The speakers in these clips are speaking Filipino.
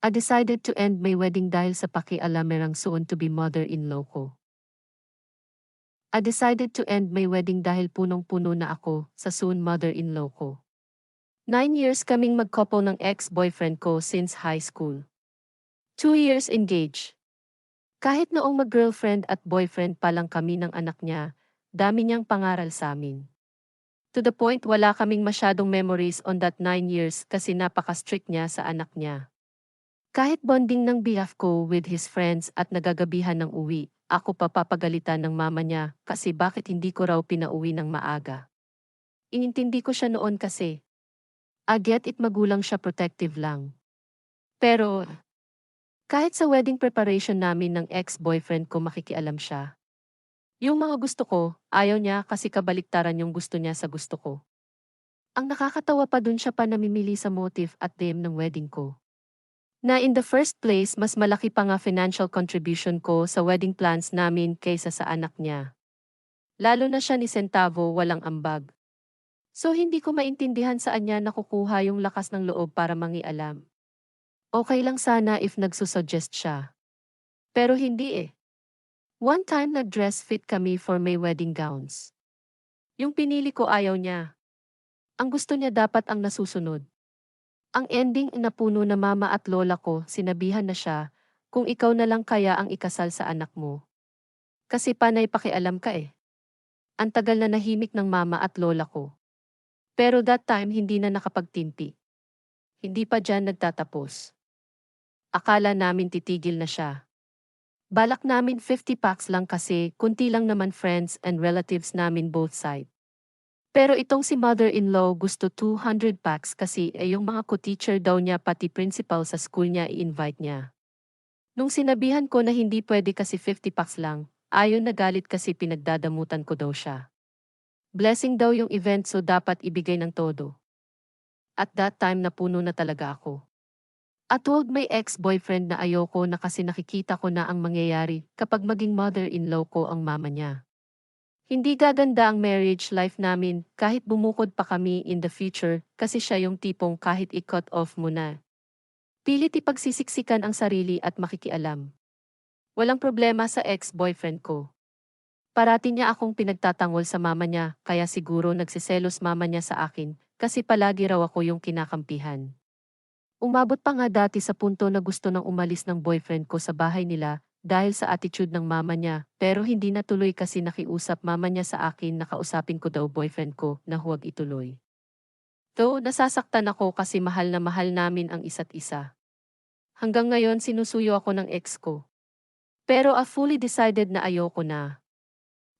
I decided to end my wedding dahil sa pakialamerang soon-to-be mother-in-law ko. I decided to end my wedding dahil punong-puno na ako sa soon mother-in-law ko. 9 years kaming mag-couple ng ex-boyfriend ko since high school. 2 years engaged. Kahit noong mag-girlfriend at boyfriend pa lang kami ng anak niya, dami niyang pangaral sa amin. To the point wala kaming masyadong memories on that 9 years kasi napaka-strict niya sa anak niya. Kahit bonding ng BF ko with his friends at nagagabihan ng uwi, ako pa papagalitan ng mama niya kasi bakit hindi ko raw pinauwi ng maaga. Inintindi ko siya noon kasi. I get it, magulang siya, protective lang. Pero, kahit sa wedding preparation namin ng ex-boyfriend ko makikialam siya. Yung mga gusto ko, ayaw niya kasi kabaliktaran yung gusto niya sa gusto ko. Ang nakakatawa pa, dun siya pa namimili sa motive at theme ng wedding ko. Na in the first place mas malaki pa nga financial contribution ko sa wedding plans namin kaysa sa anak niya. Lalo na siya ni sentavo walang ambag. So hindi ko maintindihan saan niya nakukuha yung lakas ng loob para mangialam. Okay lang sana if nagsusuggest siya. Pero hindi eh. One time nag-dress fit kami for my wedding gowns. Yung pinili ko ayaw niya. Ang gusto niya dapat ang nasusunod. Ang ending, napuno na mama at lola ko, sinabihan na siya, kung ikaw na lang kaya ang ikasal sa anak mo. Kasi panay pakialam ka eh. Ang tagal na nahimik ng mama at lola ko. Pero that time hindi na nakapagtimpi. Hindi pa dyan nagtatapos. Akala namin titigil na siya. Balak namin 50 packs lang kasi kunti lang naman friends and relatives namin both side. Pero itong si mother-in-law gusto 200 packs kasi yung mga co-teacher daw niya pati principal sa school niya i-invite niya. Nung sinabihan ko na hindi pwede kasi 50 packs lang, ayon nagalit kasi pinagdadamutan ko daw siya. Blessing daw yung event so dapat ibigay ng todo. At that time napuno na talaga ako. I told my ex-boyfriend na ayoko na kasi nakikita ko na ang mangyayari kapag maging mother-in-law ko ang mama niya. Hindi gaganda ang marriage life namin kahit bumukod pa kami in the future kasi siya yung tipong kahit i-cut off mo na. Pilit ipagsisiksikan ang sarili at makikialam. Walang problema sa ex-boyfriend ko. Parati niya akong pinagtatanggol sa mama niya kaya siguro nagsiselos mama niya sa akin kasi palagi raw ako yung kinakampihan. Umabot pa nga dati sa punto na gusto nang umalis ng boyfriend ko sa bahay nila dahil sa attitude ng mama niya, pero hindi natuloy kasi nakiusap mama niya sa akin na kausapin ko daw boyfriend ko na huwag ituloy. Though nasasaktan ako kasi mahal na mahal namin ang isa't isa. Hanggang ngayon sinusuyo ako ng ex ko. Pero I fully decided na ayoko na.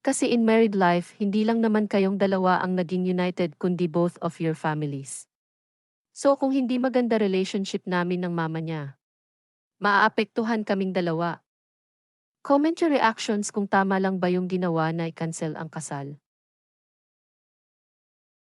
Kasi in married life, hindi lang naman kayong dalawa ang naging united kundi both of your families. So kung hindi maganda relationship namin ng mama niya, maaapektuhan kaming dalawa. Comment your reactions kung tama lang ba yung ginawa na i-cancel ang kasal.